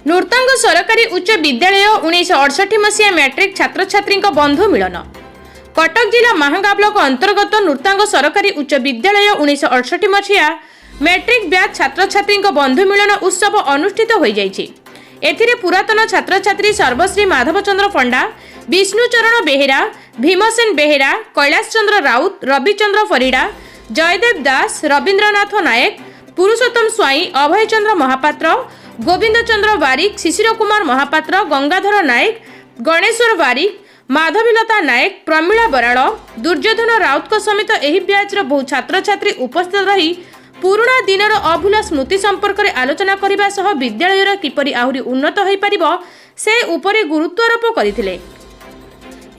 नूर्तांग सरकारी उच्च विद्यालय 1968 मसीहा मैट्रिक छात्र छात्री बंधु मिलन। कटक जिला महांगा ब्लॉक अंतर्गत नूर्तांग सरकारी उच्च विद्यालय 1968 मसीहा मैट्रिक ब्याच छात्र छात्री बंधु मिलन उत्सव अनुष्ठित हो जाइछि। एथिरे पुरातन छात्र छात्री सर्वश्री माधवचंद्र पंडा, विष्णुचरण बेहेरा, भीमसेन बेहेरा, कैलाश चंद्र राउत, रविचंद्र परिड़ा, जयदेव दास, रवींद्रनाथ नायक, पुरुषोत्तम स्वाई, अभयचंद्र महापात्र, गोविंद चंद्र वारिक, शिशिर कुमार महापात्र, गंगाधर नायक, गणेश्वर वारिक, माधवीलता नायक, प्रमीला बराड़, दुर्योधन राउत समेत एही ब्याचर बहु छात्र छात्री उपस्थित रही पुराणा दिनर अभूला स्मृति संपर्क में आलोचना करने सह विद्यालय किपरि आहुरी उन्नत हो पार से उपरे गुरुत्वारोप करथिले।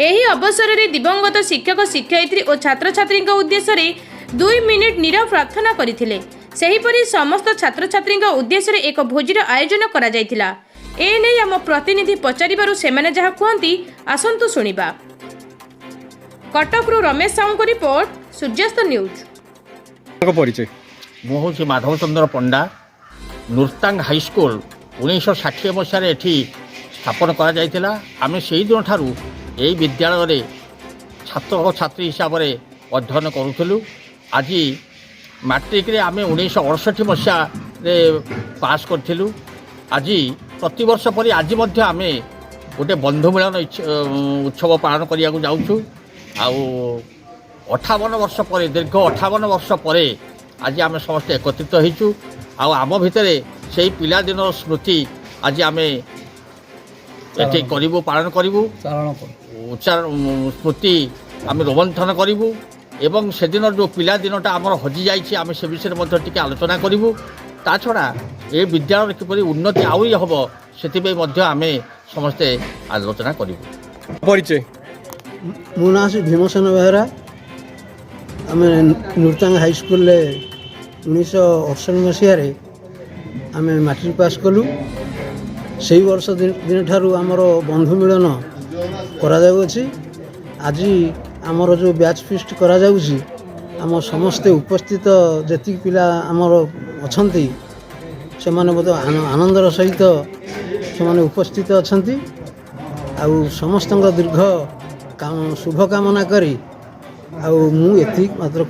एही अवसर में दिवंगत शिक्षक शिक्षयित्री और छात्र छात्री उद्देश्य 2 मिनिट नीरव प्रार्थना करथिले। सेहीपरि समस्त छात्र छात्री उद्देश्य एक भोजीर आयोजन करा जायतिला। एने आम प्रतिनिधि पचारिबारु सेमाने जहा कहंती आसंतु सुनिबा। कटकरू रमेश साहू रिपोर्ट, सूर्यास्त न्यूज। परिचय मु हूँ माधवचंद्र पंडा। नूर्तांग हाईस्कूल 1960 मसीह एठी स्थापन करा जायतिला। आमे सेही दिन ठारू एही विद्यालय रे छात्र और छात्री हिसाब से अध्ययन करूथलु। आज मैट्रिक रे आमे 1968 मसीह रे पास करथिलु। आज प्रतिवर्ष परि आज मध्य आमे गोटे बंधु मिलन उत्सव पालन करिया को जाउछु। आउ 58 वर्ष पर दीर्घ 58 वर्ष पर आज आम समस्त एकत्रित होइछु। आम भितर से पिलादिन स्मृति आज आम ये करूँ पालन करूँ स्मृति आम रोमंथन करूँ एवं से दिन जो पिलादिनटा आम हजि जाइए आम से विषय में आलोचना करूँ। ता छड़ा ये विद्यालय किपरि उन्नति आहरी हम से आम समस्ते आलोचना करूँ। परिचय मो ना से भीमसेन बेहेरा। आम नूर्तांग हाईस्कूल 1968 मसीह आम मैट्रिक पास कलु। से वर्ष दिन ठारू आमर बंधु मिलन करा जाउछि। आज आमर जो बैच फिस्ट करा जाउछि आम समस्ते उपस्थित जेति पिला आमर अछंती से माने बहुत आनंदर सहित से माने उपस्थित अछंती। आउ समस्त दीर्घ शुभकामना करी आउ मु एथि मात्र